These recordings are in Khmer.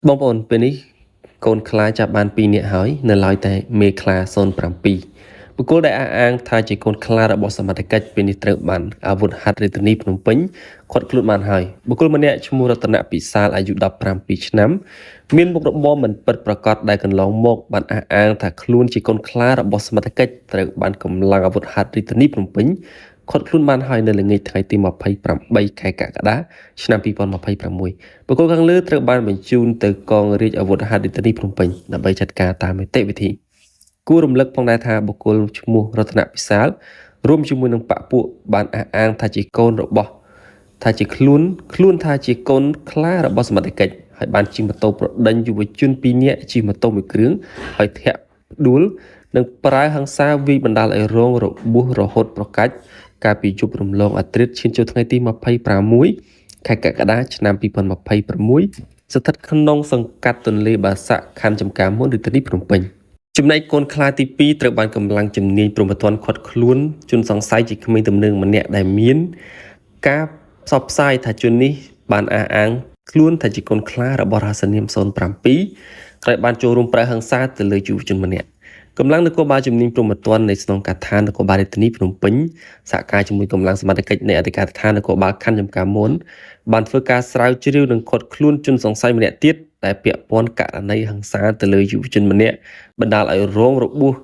បងប្អូនពេលនេះកូនខ្លាចាប់បាន2នាក់ហើយនៅឡើយតែមេខ្លា07បុគ្គលដែលអះអាងថាជាកូនខ្លារបស់សមត្ថកិច្ចពេលនេះត្រូវបានអាវុធហត្ថរាជធានីភ្នំពេញឃាត់ខ្លួនបានហើយបុគ្គលម្នាក់ឈ្មោះរតនៈពិសាលអាយុ17ឆ្នាំមានមុខរបរមិនពិតប្រាកដដែលកន្លងមកបានអះអាងថាខ្លួនជាកូនខ្លារបស់សមត្ថកិច្ចត្រូវបានកម្លាំងអាវុធហត្ថរាជធានីភ្នំពេញឃាត់ខ្លួនបានហើយនៅល្ងាចថ្ងៃទី28ខែកក្កដាឆ្នាំ2026បុគ្គលខាងលើត្រូវបានបញ្ជូនទៅកងរាជអាវុធហត្ថរាជធានីភ្នំពេញដើម្បីចាត់ការតាមនីតិវិធីគួររំលឹកផងដែរថាបុគ្គលឈ្មោះរតនៈពិសាលរួមជាមួយនឹងបពពួកបានអះអាងថាជាកូនរបស់ថាជាខ្លួនថាជាកូនខ្លារបស់សមត្ថកិច្ចហើយបានជិះម៉ូតូប្រដេញយុវជន2នាក់ជិះម៉ូតូមួយគ្រឿងហើយធាក់ផ្ដួលនិងប្រើហិង្សាវាយបណ្ដាលឲ្យរងរបួសរហូតប្រកាច់កាលពីយប់រំលងអាត្រិតឈានចូលថ្ងៃទី26ខែកក្កដាឆ្នាំ2026ស្ថិតក្នុងសង្កាត់ទន្លេបាសាក់ខណ្ឌចំការមនរាជធានីភ្នំពេញចំណែកកូនខ្លាទី2ត្រូវបានកម្លាំងជំនាញព្រហ្មទណ្ឌឃាត់ខ្លួនជនសង្ស័យជាក្មេងទំនើងម្នាក់ដែលមានការផ្សព្វផ្សាយថាជននេះបានអះអាងខ្លួនថាជាកូនខ្លារបស់រាសនាម07ក្រោយបានចូលរួមប្រើហិង្សាទៅលើយុវជនម្នាក់កម្លាំងនគរបាលជំនាញព្រហ្មទណ្ឌនៃស្នងការដ្ឋាននគរបាលរាជធានីភ្នំពេញសហការជាមួយកម្លាំងសមត្ថកិច្ចនៃអធិការដ្ឋាននគរបាលខណ្ឌចំការមនបានធ្វើការស្រាវជ្រាវនិងឃាត់ខ្លួនជនសង្ស័យម្នាក់ទៀតដែលពាក់ព័ន្ធករណីហិង្សាទៅលើយុវជនម្នាក់បណ្ដាលឲ្យរងរបួស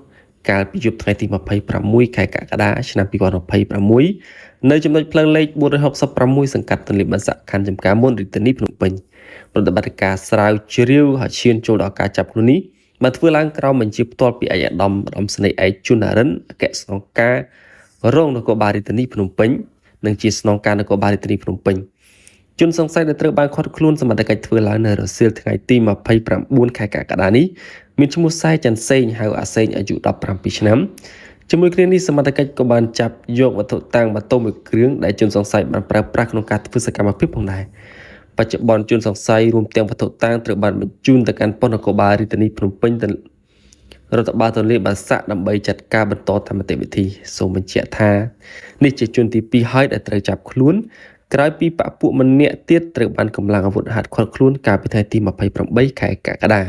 កាលពីយប់ថ្ងៃទី26ខែកក្កដាឆ្នាំ2026នៅចំណុចផ្លូវលេខ466សង្កាត់ទន្លេបាសាក់ខណ្ឌចំការមនរាជធានីភ្នំពេញប្រតិបត្តិការស្រាវជ្រាវហើយឈានចូលដល់ការចាប់ខ្លួននេះបានធ្វើឡើងក្រោមបញ្ជាផ្ទាល់ពីឯកឧត្តមស្នេហ៍ឯកជុននរិនអគ្គស្នងការរងនគរបាលរាជធានីភ្នំពេញនិងជាស្នងការនគរបាលរាជធានីភ្នំពេញជនសង្ស័យដែលត្រូវបានឃាត់ខ្លួនសមត្ថកិច្ចធ្វើឡើងនៅរសៀលថ្ងៃទី29ខែកក្កដានេះមានឈ្មោះសែច័ន្ទសេងហៅអាសេងអាយុ17ឆ្នាំជាមួយគ្នានេះសមត្ថកិច្ចក៏បានចាប់យកវត្ថុតាំងម៉ូតូមួយគ្រឿងដែលជនសង្ស័យបានប្រើប្រាស់ក្នុងការធ្វើសកម្មភាពផងដែរបច្ចុប្បន្នជនសង្ស័យរួមទាំងវត្ថុតាំងត្រូវបានបញ្ជូនទៅកាន់ប៉ុស្តិ៍នគរបាលរាជធានីភ្នំពេញរដ្ឋបាលទន្លេបាសាក់ដើម្បីចាត់ការបន្តតាមនីតិវិធីសូមបញ្ជាក់ថានេះជាជនទី2ហើយដែលត្រូវចាប់ខ្លួនក្រោយពីបពពួកម្នាក់ទៀតត្រូវបានកម្លាំងអាវុធហត្ថឃាត់ខ្លួនកាលពីថ្ងៃទី28ខែកក្កដា